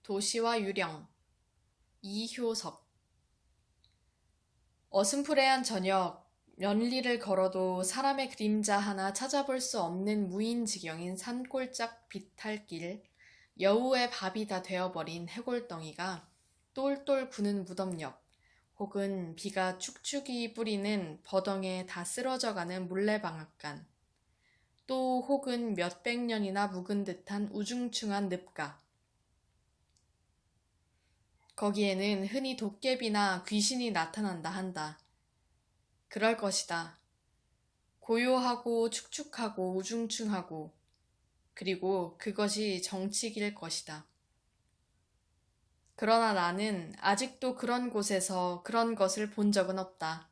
도시와 유령, 이효섭. 어슴푸레한 저녁, 면리를 걸어도 사람의 그림자 하나 찾아볼 수 없는 무인지경인 산골짝 비탈길, 여우의 밥이 다 되어버린 해골덩이가 똘똘 구는 무덤 옆, 혹은 비가 축축이 뿌리는 버덩에 다 쓰러져가는 물레방앗간, 또 혹은 몇백 년이나 묵은 듯한 우중충한 늪가. 거기에는 흔히 도깨비나 귀신이 나타난다 한다. 그럴 것이다. 고요하고 축축하고 우중충하고, 그리고 그것이 정치일 것이다. 그러나 나는 아직도 그런 곳에서 그런 것을 본 적은 없다.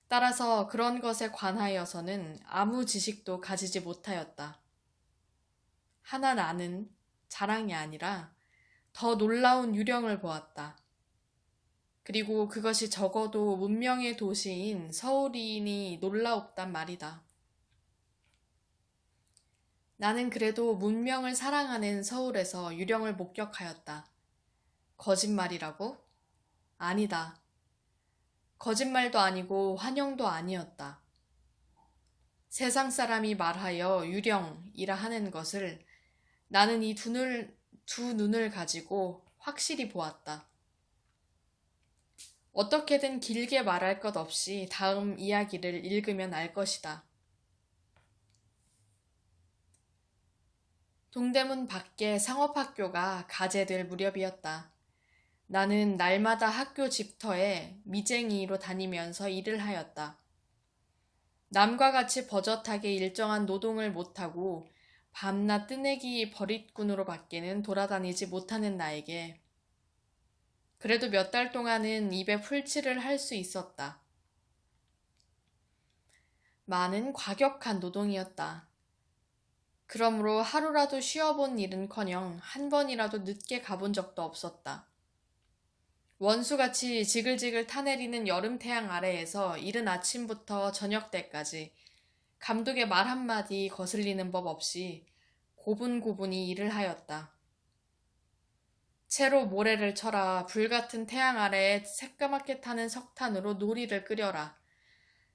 따라서 그런 것에 관하여서는 아무 지식도 가지지 못하였다. 하나 나는 자랑이 아니라 더 놀라운 유령을 보았다. 그리고 그것이 적어도 문명의 도시인 서울이니 놀라웠단 말이다. 나는 그래도 문명을 사랑하는 서울에서 유령을 목격하였다. 거짓말이라고? 아니다. 거짓말도 아니고 환영도 아니었다. 세상 사람이 말하여 유령이라 하는 것을 나는 이 두 눈을 가지고 확실히 보았다. 어떻게든 길게 말할 것 없이 다음 이야기를 읽으면 알 것이다. 동대문 밖에 상업학교가 가제될 무렵이었다. 나는 날마다 학교 집터에 미쟁이로 다니면서 일을 하였다. 남과 같이 버젓하게 일정한 노동을 못하고 밤낮 뜨내기 버릿꾼으로 밖에는 돌아다니지 못하는 나에게 그래도 몇 달 동안은 입에 풀칠을 할 수 있었다. 많은 과격한 노동이었다. 그러므로 하루라도 쉬어본 일은커녕 한 번이라도 늦게 가본 적도 없었다. 원수같이 지글지글 타내리는 여름 태양 아래에서 이른 아침부터 저녁 때까지 감독의 말 한마디 거슬리는 법 없이 고분고분히 일을 하였다. 채로 모래를 쳐라. 불같은 태양 아래에 새까맣게 타는 석탄으로 놀이를 끓여라.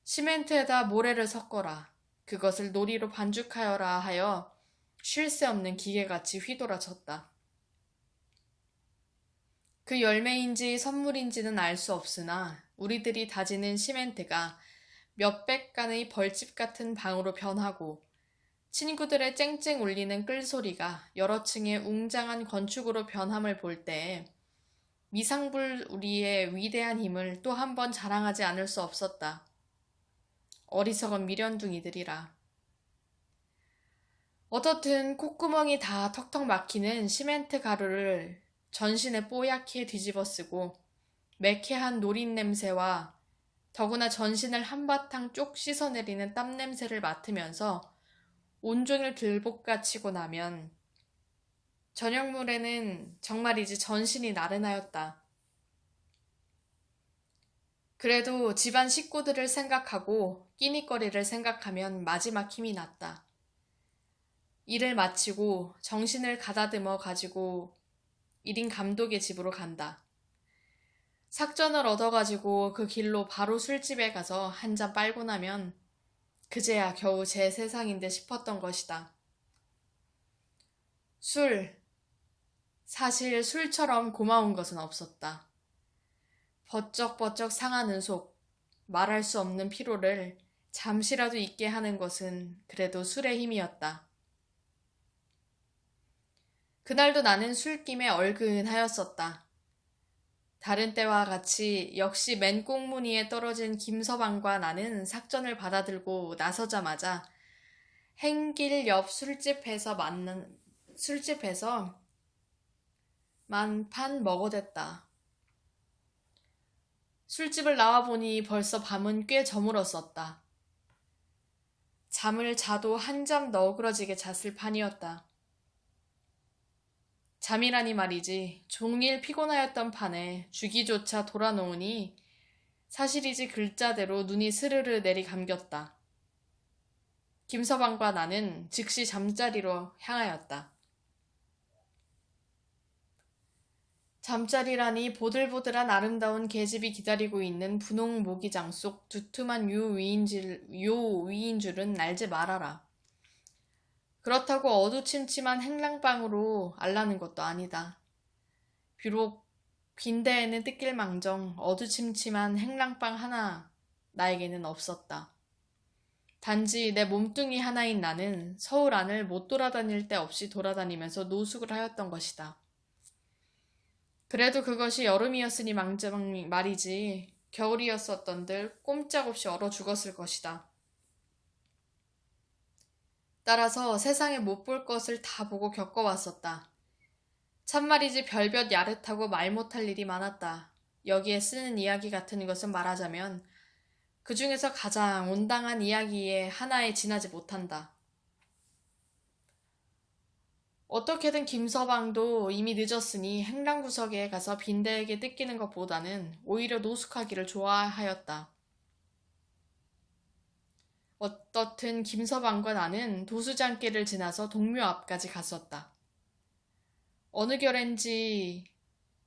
시멘트에다 모래를 섞어라. 그것을 놀이로 반죽하여라 하여 쉴 새 없는 기계같이 휘돌아쳤다. 그 열매인지 선물인지는 알 수 없으나 우리들이 다지는 시멘트가 몇백 간의 벌집 같은 방으로 변하고 친구들의 쨍쨍 울리는 끌소리가 여러 층의 웅장한 건축으로 변함을 볼 때에 미상불 우리의 위대한 힘을 또 한 번 자랑하지 않을 수 없었다. 어리석은 미련둥이들이라. 어떻든 콧구멍이 다 턱턱 막히는 시멘트 가루를 전신에 뽀얗게 뒤집어 쓰고 매캐한 노린 냄새와 더구나 전신을 한바탕 쪽 씻어내리는 땀 냄새를 맡으면서 온종일 들볶아치고 나면 저녁물에는 정말이지 전신이 나른하였다. 그래도 집안 식구들을 생각하고 끼니거리를 생각하면 마지막 힘이 났다. 일을 마치고 정신을 가다듬어 가지고 1인 감독의 집으로 간다. 삭전을 얻어가지고 그 길로 바로 술집에 가서 한 잔 빨고 나면 그제야 겨우 제 세상인데 싶었던 것이다. 술. 사실 술처럼 고마운 것은 없었다. 버쩍버쩍 상하는 속, 말할 수 없는 피로를 잠시라도 잊게 하는 것은 그래도 술의 힘이었다. 그날도 나는 술김에 얼근하였었다. 다른 때와 같이 역시 맨꽁무니에 떨어진 김서방과 나는 삭전을 받아들고 나서자마자 행길 옆 술집에서 만판 먹어댔다. 술집을 나와보니 벌써 밤은 꽤 저물었었다. 잠을 자도 한잠 너그러지게 잤을 판이었다. 잠이라니 말이지 종일 피곤하였던 판에 주기조차 돌아놓으니 사실이지 글자대로 눈이 스르르 내리감겼다. 김서방과 나는 즉시 잠자리로 향하였다. 잠자리라니 보들보들한 아름다운 계집이 기다리고 있는 분홍 모기장 속 두툼한 요 위인 줄은 알지 말아라. 그렇다고 어두침침한 행랑방으로 알라는 것도 아니다. 비록 빈대에는 뜯길망정 어두침침한 행랑방 하나 나에게는 없었다. 단지 내 몸뚱이 하나인 나는 서울 안을 못 돌아다닐 데 없이 돌아다니면서 노숙을 하였던 것이다. 그래도 그것이 여름이었으니 망정 말이지 겨울이었었던들 꼼짝없이 얼어 죽었을 것이다. 따라서 세상에 못 볼 것을 다 보고 겪어왔었다. 참말이지 별별 야릇하고 말 못할 일이 많았다. 여기에 쓰는 이야기 같은 것은 말하자면 그 중에서 가장 온당한 이야기의 하나에 지나지 못한다. 어떻게든 김서방도 이미 늦었으니 행랑구석에 가서 빈대에게 뜯기는 것보다는 오히려 노숙하기를 좋아하였다. 어떻든 김서방과 나는 도수장길을 지나서 동묘 앞까지 갔었다. 어느 결엔지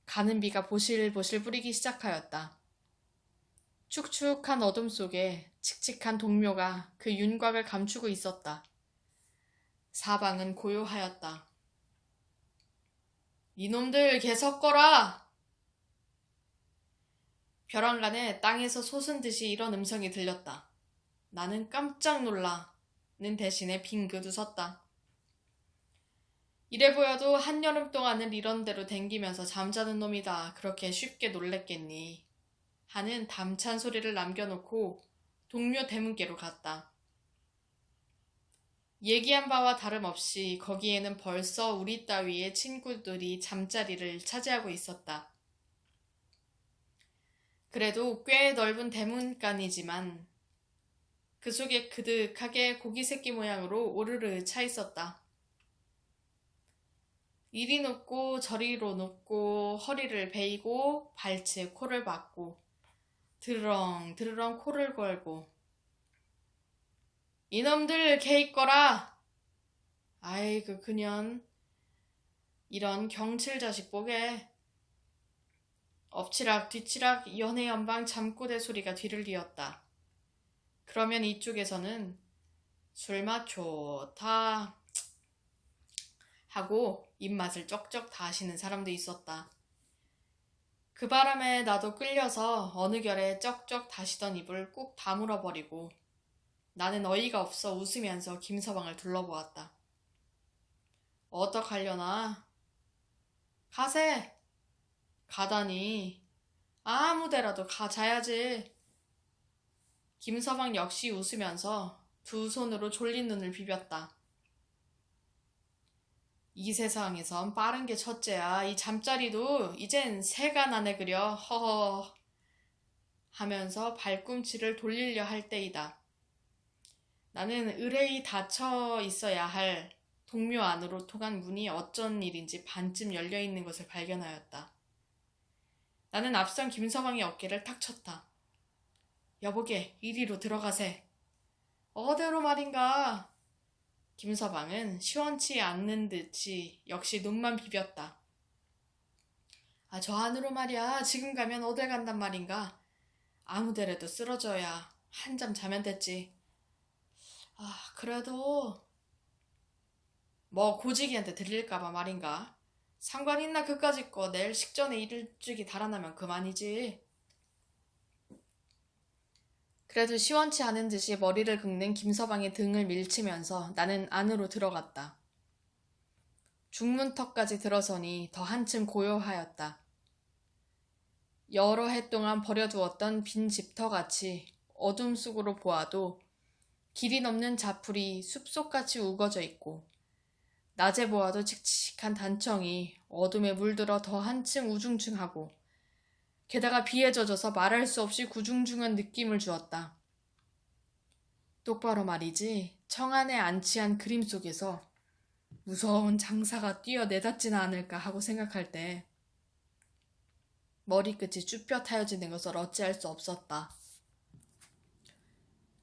가는 비가 보실보실 뿌리기 시작하였다. 축축한 어둠 속에 칙칙한 동묘가 그 윤곽을 감추고 있었다. 사방은 고요하였다. 이놈들 개 섞어라! 벼랑간에 땅에서 솟은 듯이 이런 음성이 들렸다. 나는 깜짝 놀라는 대신에 빙긋 웃었다. 이래 보여도 한여름 동안은 이런 대로 댕기면서 잠자는 놈이다. 그렇게 쉽게 놀랬겠니? 하는 담찬 소리를 남겨놓고 동묘 대문께로 갔다. 얘기한 바와 다름없이 거기에는 벌써 우리 따위의 친구들이 잠자리를 차지하고 있었다. 그래도 꽤 넓은 대문간이지만 그 속에 그득하게 고기 새끼 모양으로 오르르 차 있었다. 이리 눕고 저리로 눕고 허리를 베이고 발치에 코를 박고 드르렁 드르렁 코를 걸고 이놈들 개 있거라! 아이고 그년 이런 경칠 자식 보게. 엎치락 뒤치락 연해연방 잠꼬대 소리가 뒤를 이었다. 그러면 이쪽에서는 술맛 좋다 하고 입맛을 쩍쩍 다하시는 사람도 있었다. 그 바람에 나도 끌려서 어느 결에 쩍쩍 다시던 입을 꾹 다물어버리고 나는 어이가 없어 웃으면서 김서방을 둘러보았다. 어떡하려나? 가세! 가다니 아무 데라도 가 자야지. 김서방 역시 웃으면서 두 손으로 졸린 눈을 비볐다. 이 세상에선 빠른 게 첫째야. 이 잠자리도 이젠 새가 나네 그려. 허허 하면서 발꿈치를 돌리려 할 때이다. 나는 의뢰이 닫혀 있어야 할 동묘 안으로 통한 문이 어쩐 일인지 반쯤 열려있는 것을 발견하였다. 나는 앞선 김서방의 어깨를 탁 쳤다. 여보게 이리로 들어가세. 어대로 말인가. 김서방은 시원치 않는 듯이 역시 눈만 비볐다. 저 안으로 말이야. 지금 가면 어딜 간단 말인가. 아무데라도 쓰러져야 한잠 자면 됐지. 그래도 뭐 고지기한테 들릴까봐 말인가. 상관 있나 그까짓 거. 내일 식전에 일찍이 달아나면 그만이지. 그래도 시원치 않은 듯이 머리를 긁는 김서방의 등을 밀치면서 나는 안으로 들어갔다. 중문턱까지 들어서니 더 한층 고요하였다. 여러 해 동안 버려두었던 빈 집터같이 어둠 속으로 보아도 길이 넘는 자풀이 숲속같이 우거져 있고 낮에 보아도 칙칙한 단청이 어둠에 물들어 더 한층 우중충하고 게다가 비에 젖어서 말할 수 없이 구중중한 느낌을 주었다. 똑바로 말이지 청안에 안치한 그림 속에서 무서운 장사가 뛰어내닫지는 않을까 하고 생각할 때 머리끝이 쭈뼛하여지는 것을 어찌할 수 없었다.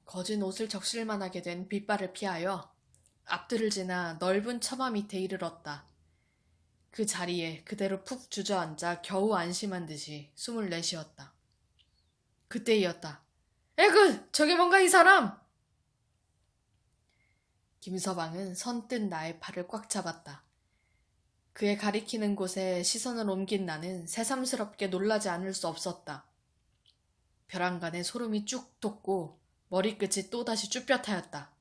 거진 옷을 적실만하게 된 빗발을 피하여 앞들을 지나 넓은 처마 밑에 이르렀다. 그 자리에 그대로 푹 주저앉아 겨우 안심한 듯이 숨을 내쉬었다. 그때이었다. 에그! 저게 뭔가 이 사람! 김서방은 선뜻 나의 팔을 꽉 잡았다. 그의 가리키는 곳에 시선을 옮긴 나는 새삼스럽게 놀라지 않을 수 없었다. 벼랑간에 소름이 쭉 돋고 머리끝이 또다시 쭈뼛하였다.